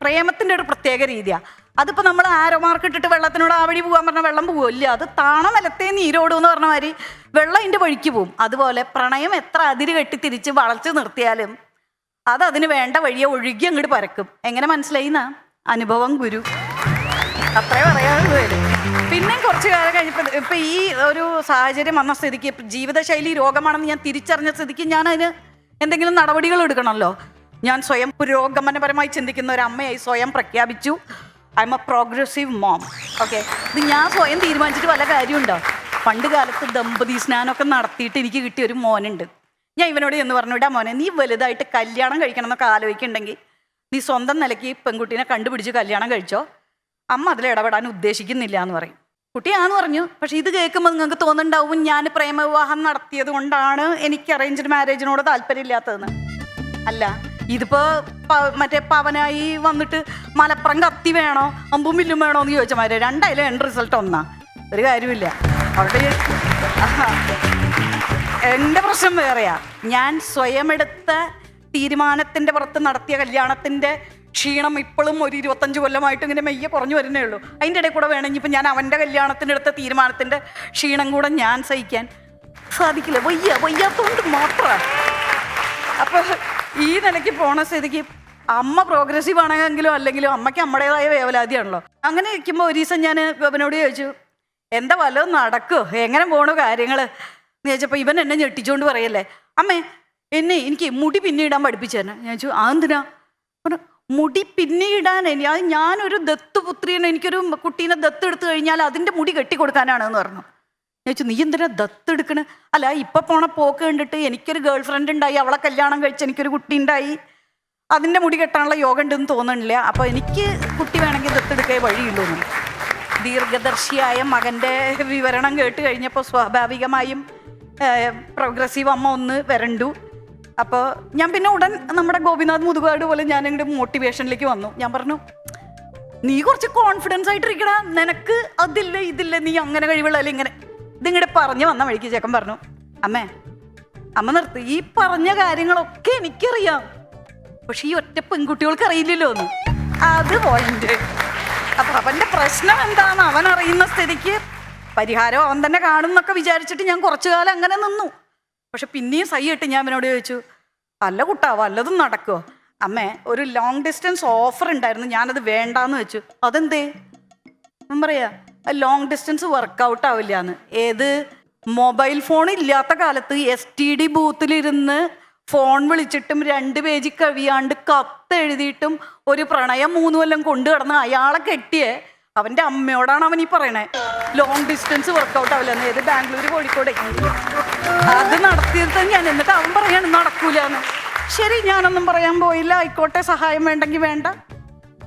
പ്രേമത്തിൻ്റെ ഒരു പ്രത്യേക രീതിയാണ്. അതിപ്പോൾ നമ്മൾ ആരോ മാർക്ക് ഇട്ടിട്ട് വെള്ളത്തിനോട് ആ വഴി പോകാൻ പറഞ്ഞാൽ വെള്ളം പോകുമല്ല, അത് താണ നിലത്തേ നീരോടും എന്ന് പറഞ്ഞ മാതിരി വെള്ളം അതിൻ്റെ വഴിക്ക് പോകും. അതുപോലെ പ്രണയം എത്ര അതിര് കെട്ടി തിരിച്ച് വളച്ച് നിർത്തിയാലും അതിന് വേണ്ട വഴിയെ ഒഴുകി അങ്ങോട്ട് പരക്കും. എങ്ങനെ മനസ്സിലായിന്നാ? അനുഭവം ഗുരു, അത്രേ പറയാനുള്ളൂ. പിന്നെ കുറച്ച് കാലം കഴിഞ്ഞപ്പോൾ ഇപ്പം ഈ ഒരു സാഹചര്യം വന്ന സ്ഥിതിക്ക്, ജീവിതശൈലി രോഗമാണെന്ന് ഞാൻ തിരിച്ചറിഞ്ഞ സ്ഥിതിക്ക് ഞാൻ അതിന് എന്തെങ്കിലും നടപടികൾ എടുക്കണമല്ലോ. ഞാൻ സ്വയം പുരോഗമനപരമായി ചിന്തിക്കുന്ന ഒരു അമ്മയായി സ്വയം പ്രഖ്യാപിച്ചു. I M A progressive mom. Okay, ഇത് ഞാൻ സ്വയം തീരുമാനിച്ചിട്ട് വല്ല കാര്യമുണ്ടോ? പണ്ട് കാലത്ത് ദമ്പതി സ്നാനമൊക്കെ നടത്തിയിട്ട് എനിക്ക് കിട്ടിയ ഒരു മോനുണ്ട്. ഞാൻ ഇവനോട് എന്ന് പറഞ്ഞു, ഇടാ മോനെ, നീ വലുതായിട്ട് കല്യാണം കഴിക്കണം എന്നൊക്കെ ആലോചിക്കുന്നുണ്ടെങ്കിൽ നീ സ്വന്തം നിലയ്ക്ക് പെൺകുട്ടീനെ കണ്ടുപിടിച്ച് കല്യാണം കഴിച്ചോ, അമ്മ അതിൽ ഇടപെടാൻ ഉദ്ദേശിക്കുന്നില്ല എന്ന് പറയും. കുട്ടിയാന്ന് പറഞ്ഞു. പക്ഷെ ഇത് കേൾക്കുമ്പോൾ നിങ്ങൾക്ക് തോന്നുന്നുണ്ടാവും ഞാൻ പ്രേമവിവാഹം നടത്തിയത് കൊണ്ടാണ് എനിക്ക് അറേഞ്ച്ഡ് മാരേജിനോട് താല്പര്യമില്ലാത്തതെന്ന്. അല്ല, ഇതിപ്പോ മറ്റേ പവനായി വന്നിട്ട് മലപ്പുറം കത്തി വേണോ അമ്പും വില്ലും വേണോ എന്ന് ചോദിച്ച മാതിരി രണ്ടായാലും എൻഡ് റിസൾട്ട് ഒന്നാ. ഒരു കാര്യമില്ല അവിടെ. എൻ്റെ പ്രശ്നം വേറെയാ. ഞാൻ സ്വയം എടുത്ത തീരുമാനത്തിൻ്റെ പുറത്ത് നടത്തിയ കല്യാണത്തിൻ്റെ ക്ഷീണം ഇപ്പോഴും ഒരു 25 കൊല്ലമായിട്ട് ഇങ്ങനെ മെയ്യെ കുറഞ്ഞു വരുന്നേ ഉള്ളൂ. അതിൻ്റെ ഇടയിൽ കൂടെ വേണമെങ്കിൽ ഇപ്പം ഞാൻ അവൻ്റെ കല്യാണത്തിൻ്റെ അടുത്ത തീരുമാനത്തിൻ്റെ ക്ഷീണം കൂടെ ഞാൻ സഹിക്കാൻ സാധിക്കില്ല. വയ്യാത്തോണ്ട് മാത്രമാണ്. അപ്പോൾ ഈ നിലയ്ക്ക് പോണ സ്ഥിതിക്ക് അമ്മ പ്രോഗ്രസീവ് ആണെങ്കിലും അല്ലെങ്കിലും അമ്മയ്ക്ക് അമ്മയുടേതായ വേവലാതിയാണല്ലോ. അങ്ങനെ ഇരിക്കുമ്പോൾ ഒരു ദിവസം ഞാൻ അവനോട് ചോദിച്ചു, എന്താ വല്ലതും നടക്കുമോ, എങ്ങനെ പോണു കാര്യങ്ങൾ എന്ന് ചോദിച്ചപ്പോൾ ഇവൻ എന്നെ ഞെട്ടിച്ചുകൊണ്ട് പറയല്ലേ, അമ്മേ എനിക്ക് മുടി പിന്നിടാൻ പഠിപ്പിച്ചു തന്നെ. ഞാൻ ചോദിച്ചു, അതെന്തിനാ? മുടി പിന്നിടാൻ അത് ഞാനൊരു ദത്തുപുത്രിയാണ്, എനിക്കൊരു കുട്ടീനെ ദത്തെടുത്തു കഴിഞ്ഞാൽ അതിൻ്റെ മുടി കെട്ടിക്കൊടുക്കാനാണെന്ന് പറഞ്ഞു. ഞാൻ ചോദിച്ചു, നീ എന്തിനാ ദത്തെടുക്കണേ? അല്ല, ഇപ്പം പോണ പോക്ക് കണ്ടിട്ട് എനിക്കൊരു ഗേൾ ഫ്രണ്ട് ഉണ്ടായി, അവളെ കല്യാണം കഴിച്ച് എനിക്കൊരു കുട്ടി ഉണ്ടായി, അതിൻ്റെ മുടി കെട്ടാനുള്ള യോഗം ഉണ്ടെന്ന് തോന്നണില്ല. അപ്പോൾ എനിക്ക് കുട്ടി വേണമെങ്കിൽ ദത്തെടുക്കേ വഴിയുള്ളൂ. ദീർഘദർശിയായ മകൻ്റെ വിവരണം കേട്ട് കഴിഞ്ഞപ്പോൾ സ്വാഭാവികമായും പ്രോഗ്രസീവ് അമ്മ ഒന്ന് വരണ്ടു. അപ്പോൾ ഞാൻ പിന്നെ ഉടൻ നമ്മുടെ ഗോപിനാഥ് മുതുകാട് പോലെ ഞാൻ ഇങ്ങോട്ട് മോട്ടിവേഷനിലേക്ക് വന്നു. ഞാൻ പറഞ്ഞു, നീ കുറച്ച് കോൺഫിഡൻസ് ആയിട്ടിരിക്കടാ, നിനക്ക് അതില്ല ഇതില്ല, നീ അങ്ങനെ കഴിവുള്ള അല്ലെ ഇങ്ങനെ. ഇതിങ്ങോട്ട് പറഞ്ഞു വന്ന വഴിക്ക് ചേക്കൻ പറഞ്ഞു, അമ്മ നിർത്തി, ഈ പറഞ്ഞ കാര്യങ്ങളൊക്കെ എനിക്കറിയാം, പക്ഷെ ഈ ഒറ്റ പെൺകുട്ടികൾക്ക് അറിയില്ലല്ലോ എന്ന്. അത് പോയിന്റ്. അപ്പൊ അവന്റെ പ്രശ്നം എന്താന്ന് അവൻ അറിയുന്ന സ്ഥിതിക്ക് പരിഹാരം അവൻ തന്നെ കാണും എന്നൊക്കെ വിചാരിച്ചിട്ട് ഞാൻ കുറച്ചു കാലം അങ്ങനെ നിന്നു. പക്ഷെ പിന്നെയും സഹിയിട്ട് ഞാൻ അവനോട് ചോദിച്ചു, അല്ല കുട്ടാ, വല്ലതും നടക്കുമോ? അമ്മേ, ഒരു ലോങ് ഡിസ്റ്റൻസ് ഓഫർ ഉണ്ടായിരുന്നു, ഞാനത് വേണ്ടാന്ന് വെച്ചു. അതെന്തേ? ഞാൻ പറയാ, ലോങ് ഡിസ്റ്റൻസ് വർക്കൗട്ട് ആവില്ല എന്ന്. ഏത് മൊബൈൽ ഫോൺ ഇല്ലാത്ത കാലത്ത് STD ബൂത്തിലിരുന്ന് ഫോൺ വിളിച്ചിട്ടും 2 പേജ് കവിയാണ്ട് കത്തെഴുതിയിട്ടും ഒരു പ്രണയം 3 കൊല്ലം കൊണ്ടു കിടന്ന് അയാളെ കെട്ടിയേ അവൻ്റെ അമ്മയോടാണ് അവൻ ഈ പറയണേ ലോങ് ഡിസ്റ്റൻസ് വർക്കൗട്ട് ആവില്ലെന്ന്. ഏത് ബാംഗ്ലൂർ കോഴിക്കോട് അത് നടത്തിയത് ഞാൻ. എന്നിട്ട് അവൻ പറയാണ് നടക്കൂലെന്ന്. ശരി, ഞാനൊന്നും പറയാൻ പോയില്ല, ആയിക്കോട്ടെ, സഹായം വേണ്ടെങ്കിൽ വേണ്ട.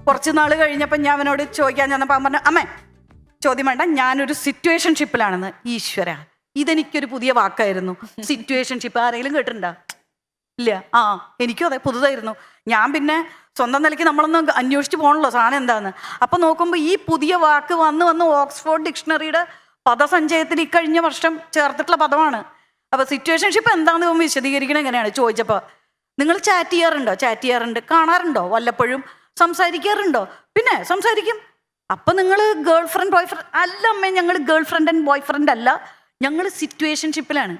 കുറച്ച് നാൾ കഴിഞ്ഞപ്പോൾ ഞാൻ അവനോട് ചോദിക്കാൻ ചെന്നപ്പോൾ അവൻ പറഞ്ഞു, അമ്മേ ചോദ്യം വേണ്ട, ഞാനൊരു സിറ്റുവേഷൻഷിപ്പിലാണെന്ന്. ഈശ്വര, ഇതെനിക്കൊരു പുതിയ വാക്കായിരുന്നു, സിറ്റുവേഷൻഷിപ്പ്. ആരെങ്കിലും കേട്ടിട്ടുണ്ടോ? ഇല്ല. എനിക്കും അതെ, പുതുതായിരുന്നു. ഞാൻ പിന്നെ സ്വന്തം നിലയ്ക്ക് നമ്മളൊന്ന് അന്വേഷിച്ച് പോകണല്ലോ സാധനം എന്താന്ന്. അപ്പം നോക്കുമ്പോൾ ഈ പുതിയ വാക്ക് വന്ന് ഓക്സ്ഫോർഡ് ഡിക്ഷണറിയുടെ പദസഞ്ചയത്തിൽ ഇക്കഴിഞ്ഞ വർഷം ചേർത്തിട്ടുള്ള പദമാണ്. അപ്പോൾ സിറ്റുവേഷൻഷിപ്പ് എന്താണെന്ന് ഇവൻ വിശദീകരിക്കണം എങ്ങനെയാണ് ചോദിച്ചപ്പോൾ, നിങ്ങൾ ചാറ്റ് ചെയ്യാറുണ്ടോ? ചാറ്റ് ചെയ്യാറുണ്ട്. കാണാറുണ്ടോ? വല്ലപ്പോഴും. സംസാരിക്കാറുണ്ടോ? പിന്നെ സംസാരിക്കും. അപ്പൊ നിങ്ങൾ ഗേൾ ഫ്രണ്ട് ബോയ് ഫ്രണ്ട് അല്ല അമ്മേ, ഞങ്ങൾ girl friend and boy friend അല്ല, ഞങ്ങൾ സിറ്റുവേഷൻഷിപ്പിലാണ്.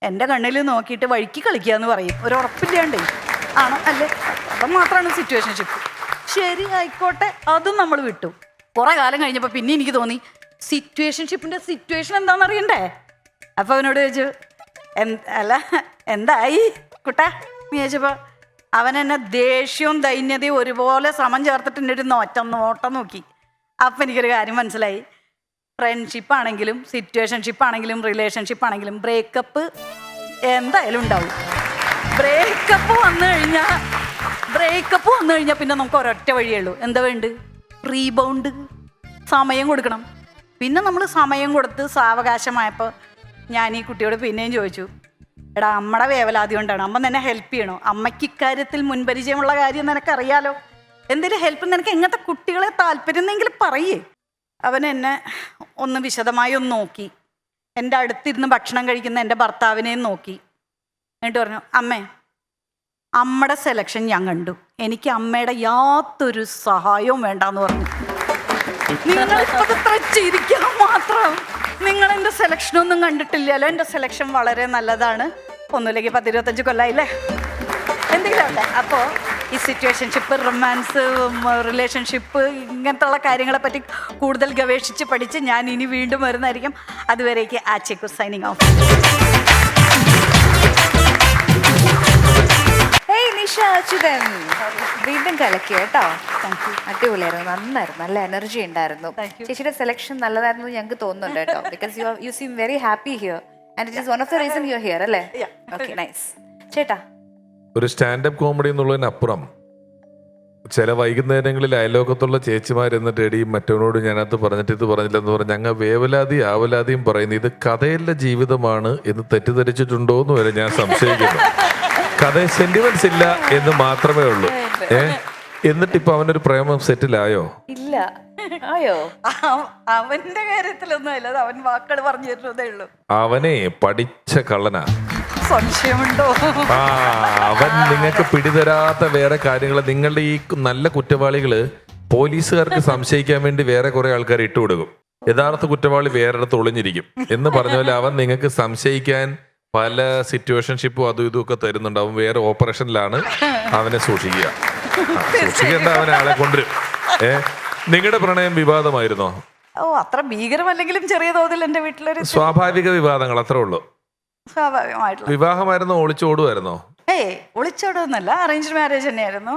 എൻ്റെ കണ്ണിൽ നോക്കിയിട്ട് വഴിക്ക് കളിക്കുക എന്ന് പറയും, ഒരു ഉറപ്പില്ലാണ്ടേ. ആണോ അല്ലേ? അപ്പം മാത്രമാണ് സിറ്റുവേഷൻഷിപ്പ്. ശരി ആയിക്കോട്ടെ, അതും നമ്മൾ വിട്ടു. കുറെ കാലം കഴിഞ്ഞപ്പോൾ പിന്നെ എനിക്ക് തോന്നി സിറ്റുവേഷൻഷിപ്പിൻ്റെ സിറ്റുവേഷൻ എന്താണെന്ന് അറിയണ്ടേ. അപ്പോൾ അവനോട് ചോദിച്ചു, അല്ല എന്തായി കുട്ടാ നീ ചോദിച്ചപ്പോൾ അവൻ എന്നെ ദേഷ്യവും ദൈന്യതയും ഒരുപോലെ സമം ചേർത്തിട്ട് എൻ്റെ ഒരു നോട്ടം നോക്കി. അപ്പം എനിക്കൊരു കാര്യം മനസ്സിലായി. ഫ്രണ്ട്ഷിപ്പ് ആണെങ്കിലും സിറ്റുവേഷൻഷിപ്പ് ആണെങ്കിലും റിലേഷൻഷിപ്പ് ആണെങ്കിലും ബ്രേക്കപ്പ് എന്തായാലും ഉണ്ടാവും. ബ്രേക്കപ്പ് വന്നു കഴിഞ്ഞാൽ പിന്നെ നമുക്ക് ഒരൊറ്റ വഴിയേ ഉള്ളൂ. എന്താ വേണ്ട? റീബൗണ്ട്, സമയം കൊടുക്കണം. പിന്നെ നമ്മൾ സമയം കൊടുത്ത് സാവകാശമായപ്പോൾ ഞാൻ ഈ കുട്ടിയോട് പിന്നെയും ചോദിച്ചു, എടാ അമ്മയുടെ വേവലാതി കൊണ്ടാണ്, അമ്മ നിന്നെ ഹെൽപ്പ് ചെയ്യണോ? അമ്മയ്ക്ക് ഇക്കാര്യത്തിൽ മുൻപരിചയമുള്ള കാര്യം നിനക്കറിയാലോ, എന്തെങ്കിലും ഹെൽപ്പ് നിനക്ക് എങ്ങനത്തെ കുട്ടികളെ താല്പര്യം എന്നെങ്കിലും പറയേ. അവൻ എന്നെ ഒന്ന് വിശദമായി ഒന്ന് നോക്കി, എൻ്റെ അടുത്തിരുന്ന് ഭക്ഷണം കഴിക്കുന്ന എൻ്റെ ഭർത്താവിനെയും നോക്കി. എന്നിട്ട് പറഞ്ഞു, അമ്മേ അമ്മയുടെ സെലക്ഷൻ ഞാൻ കണ്ടു, എനിക്ക് അമ്മയുടെ യാതൊരു സഹായവും വേണ്ടെന്ന് പറഞ്ഞു. നിങ്ങളിപ്പോൾ ചിരിക്കാൻ മാത്രം, നിങ്ങൾ എൻ്റെ സെലക്ഷനൊന്നും കണ്ടിട്ടില്ലല്ലോ. എൻ്റെ സെലക്ഷൻ വളരെ നല്ലതാണ്. ഒന്നുമില്ലെങ്കിൽ 10-25 കൊല്ലായില്ലേ, എന്തെങ്കിലും ഉണ്ട്. അപ്പോൾ ഈ സിറ്റുവേഷൻഷിപ്പ്, റൊമാൻസ്, റിലേഷൻഷിപ്പ് ഇങ്ങനത്തെ ഉള്ള കാര്യങ്ങളെ പറ്റി കൂടുതൽ ഗവേഷിച്ച് പഠിച്ച് ഞാൻ ഇനി വീണ്ടും വരുന്നതായിരിക്കും. അതുവരേക്ക് ആച്ചേക്കു സൈനിങ് ഓഫ്. നിഷ അച്യുതൻ വീണ്ടും കലക്കി കേട്ടോ. അടിപൊളിയായിരുന്നു, നന്നായിരുന്നു, നല്ല എനർജി ഉണ്ടായിരുന്നു. ചേച്ചിയുടെ സെലക്ഷൻ നല്ലതായിരുന്നു ഞങ്ങൾക്ക് തോന്നുന്നുണ്ട് കേട്ടോ. Because you seem very happy here and it is one of the reason you are here അല്ലേ? Okay, nice. ചേട്ടാ, ഒരു സ്റ്റാൻഡപ്പ് കോമഡി എന്നുള്ളതിനപ്പുറം ചില വൈകുന്നേരങ്ങളിൽ അയലോക്കത്തുള്ള ചേച്ചിമാരെന്നിട്ട് എടിയും മറ്റവനോട് ഞാനത് പറഞ്ഞിട്ട് ഇത് പറഞ്ഞില്ലെന്ന് പറഞ്ഞ് ഞങ്ങൾ വേവലാതി ആവലാതിയും പറയുന്നത് ഇത് കഥയുള്ള ജീവിതമാണ് എന്ന് തെറ്റിദ്ധരിച്ചിട്ടുണ്ടോ എന്ന് വരെ ഞാൻ സംശയിക്കുന്നു. കഥ സെന്റിമെന്റ്സ് ഇല്ല എന്ന് മാത്രമേ ഉള്ളൂ. എന്നിട്ട് ഇപ്പൊ അവനൊരു പ്രേമം സെറ്റിലായോ? ഇല്ല. ആയോ? അവന്റെ കാര്യത്തിലൊന്നും അല്ല, അവൻ വാക്കുകൾ പറഞ്ഞു തരുന്നതേ ഉള്ളൂ. അവനെ പഠിച്ച കള്ളനാ. സംശയമുണ്ടോ? അവൻ നിങ്ങൾക്ക് പിടിതരാത്ത വേറെ കാര്യങ്ങൾ, നിങ്ങളുടെ ഈ നല്ല കുറ്റവാളികള് പോലീസുകാർക്ക് സംശയിക്കാൻ വേണ്ടി വേറെ കുറെ ആൾക്കാർ ഇട്ടുകൊടുക്കും. യഥാർത്ഥ കുറ്റവാളി വേറെടുത്ത് ഒളിഞ്ഞിരിക്കും എന്ന് പറഞ്ഞ പോലെ അവൻ നിങ്ങൾക്ക് സംശയിക്കാൻ പല സിറ്റുവേഷൻഷിപ്പും അതും ഇതും ഒക്കെ തരുന്നുണ്ട്. അവൻ വേറെ ഓപ്പറേഷനിലാണ്. അവനെ സൂക്ഷിക്കുക, സൂക്ഷിക്കേണ്ട, അവനെ ആളെ കൊണ്ടുവരും. നിങ്ങളുടെ പ്രണയം വിവാദമായിരുന്നോ? ഓ, അത്ര ഭീകരമല്ലെങ്കിലും ചെറിയ തോതിൽ എന്റെ വീട്ടിലൊരു സ്വാഭാവിക വിവാദങ്ങൾ അത്രേ ഉള്ളൂ. സ്വാഭാവികമായിട്ടുള്ള വിവാഹമായിരുന്നോ ഒളിച്ചോടുമായിരുന്നോ? ഒളിച്ചോടൊന്നുമല്ല, അറേഞ്ച്ഡ് മാരേജ് തന്നെയായിരുന്നു.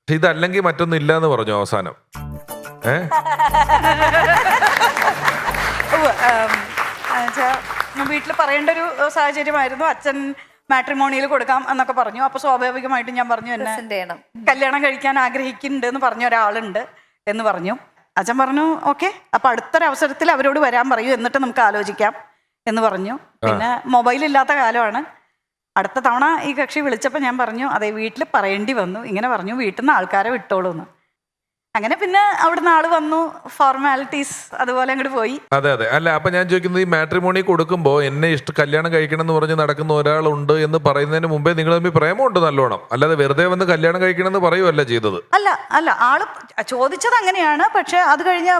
ഇതല്ലെങ്കിൽ മറ്റൊന്നും ഇല്ല എന്ന് പറഞ്ഞു അവസാനം. വീട്ടിൽ പറയേണ്ട ഒരു സാഹചര്യമായിരുന്നു. അച്ഛൻ മാട്രിമോണിയിൽ കൊടുക്കാം എന്നൊക്കെ പറഞ്ഞു. അപ്പൊ സ്വാഭാവികമായിട്ടും ഞാൻ പറഞ്ഞു, എന്നെ കല്യാണം കഴിക്കാൻ ആഗ്രഹിക്കുന്നുണ്ട് എന്ന് പറഞ്ഞ ഒരാളുണ്ട് എന്ന് പറഞ്ഞു. അച്ഛൻ പറഞ്ഞു ഓക്കെ, അപ്പൊ അടുത്തൊരവസരത്തിൽ അവരോട് വരാൻ പറയൂ, എന്നിട്ട് നമുക്ക് ആലോചിക്കാം എന്ന് പറഞ്ഞു. പിന്നെ മൊബൈൽ ഇല്ലാത്ത കാലമാണ്. അടുത്ത തവണ ഈ കക്ഷി വിളിച്ചപ്പോൾ ഞാൻ പറഞ്ഞു, അതെ വീട്ടിൽ പറയേണ്ടി വന്നു, ഇങ്ങനെ പറഞ്ഞു, വീട്ടിൽ നിന്ന് ആൾക്കാരെ വിട്ടോളൂ എന്ന്. അങ്ങനെ പിന്നെ അവിടുന്ന് ആള് വന്നു, ഫോർമാലിറ്റീസ് അതുപോലെ അങ്ങോട്ട് പോയി. അതെ അതെ. അല്ല, അപ്പൊ ഞാൻ ചോദിക്കുന്നത്, ഈ മാട്രിമോണി കൊടുക്കുമ്പോ എന്നെ കല്യാണം കഴിക്കണം എന്ന് പറഞ്ഞ് നടക്കുന്ന ഒരാളുണ്ട് എന്ന് പറയുന്നതിന് മുമ്പേ നിങ്ങൾ തമ്മിൽ പ്രേമമുണ്ട് നല്ലോണം, അല്ലാതെ വെറുതെ വന്ന് കല്യാണം കഴിക്കണം എന്ന് പറയുമല്ല ചെയ്തത്. അല്ല ആള് ചോദിച്ചത് അങ്ങനെയാണ്. പക്ഷെ അത് കഴിഞ്ഞ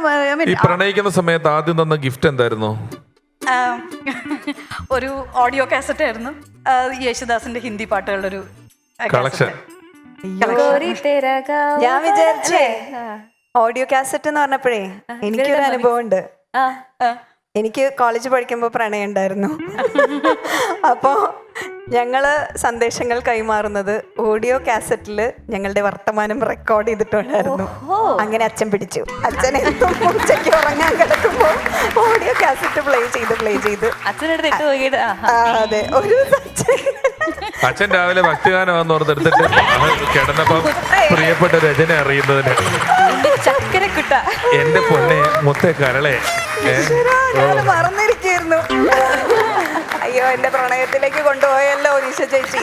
ഈ പ്രണയിക്കുന്ന സമയത്ത് ആദ്യം തന്ന ഗിഫ്റ്റ് എന്തായിരുന്നു? ഒരു ഓഡിയോ കാസറ്റ് ആയിരുന്നു, യേശുദാസിന്റെ ഹിന്ദി പാട്ടുകളുടെ ഒരു കളക്ഷൻ. ഞാൻ വിചാരിച്ചേ ഓഡിയോ കാസറ്റ് എന്ന് പറഞ്ഞപ്പോഴേ എനിക്കൊരു അനുഭവം ഉണ്ട്. എനിക്ക് കോളേജ് പഠിക്കുമ്പോൾ പ്രണയം ഉണ്ടായിരുന്നു. അപ്പോൾ ഞങ്ങള് സന്ദേശങ്ങൾ കൈമാറുന്നത് ഓഡിയോ കാസറ്റില് ഞങ്ങളുടെ വർത്തമാനം റെക്കോർഡ് ചെയ്തിട്ടുണ്ടായിരുന്നു. അങ്ങനെ അച്ഛൻ പിടിച്ചു. അച്ഛൻ എന്നും ഉച്ചയ്ക്ക് ഉറങ്ങാൻ കിടക്കുമ്പോ ഓഡിയോ കാസറ്റ് പ്ലേ ചെയ്ത് അതെ, ഒരു അച്ഛൻ രാവിലെ ഭക്തിഗാനമാണെന്ന് ഓർത്തെടുത്തിട്ട് കിടന്നപ്പം പ്രിയപ്പെട്ട രചന അറിയുന്നതിന് ചക്കരക്കുട്ട എന്റെ പൊന്നെ മുത്തേ കരളെ മറന്നിരിക്കുന്നു. അയ്യോ, എന്റെ പ്രണയത്തിലേക്ക് കൊണ്ടുപോയല്ലോ നിഷ ചേച്ചി.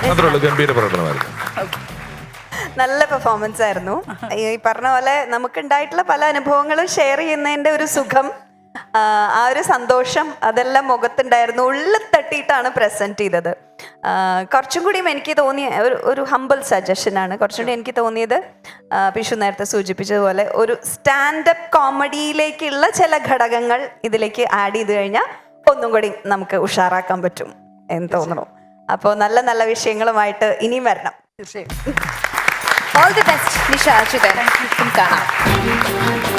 മാത്രമല്ല, ഗംഭീര പ്രകടനമായിരുന്നു, നല്ല പെർഫോമൻസ് ആയിരുന്നു. ഈ പറഞ്ഞ പോലെ നമുക്കുണ്ടായിട്ടുള്ള പല അനുഭവങ്ങളും ഷെയർ ചെയ്യുന്നതിന്റെ ഒരു സുഖം, ആ ഒരു സന്തോഷം, അതെല്ലാം മുഖത്തുണ്ടായിരുന്നു. ഉള്ളിൽ തട്ടിയിട്ടാണ് പ്രസന്റ് ചെയ്തത്. കുറച്ചും കൂടിയും എനിക്ക് തോന്നിയ ഒരു ഹംബിൾ സജഷനാണ്. കുറച്ചും കൂടി എനിക്ക് തോന്നിയത് പിഷു നേരത്തെ സൂചിപ്പിച്ചതുപോലെ ഒരു സ്റ്റാൻഡപ്പ് കോമഡിയിലേക്കുള്ള ചില ഘടകങ്ങൾ ഇതിലേക്ക് ആഡ് ചെയ്ത് കഴിഞ്ഞാൽ ഒന്നും കൂടി നമുക്ക് ഉഷാറാക്കാൻ പറ്റും എന്ന് തോന്നുന്നു. അപ്പോൾ നല്ല നല്ല വിഷയങ്ങളുമായിട്ട് ഇനിയും വരണം. തീർച്ചയായും. All the best Nisha Achuthan. കാണാം.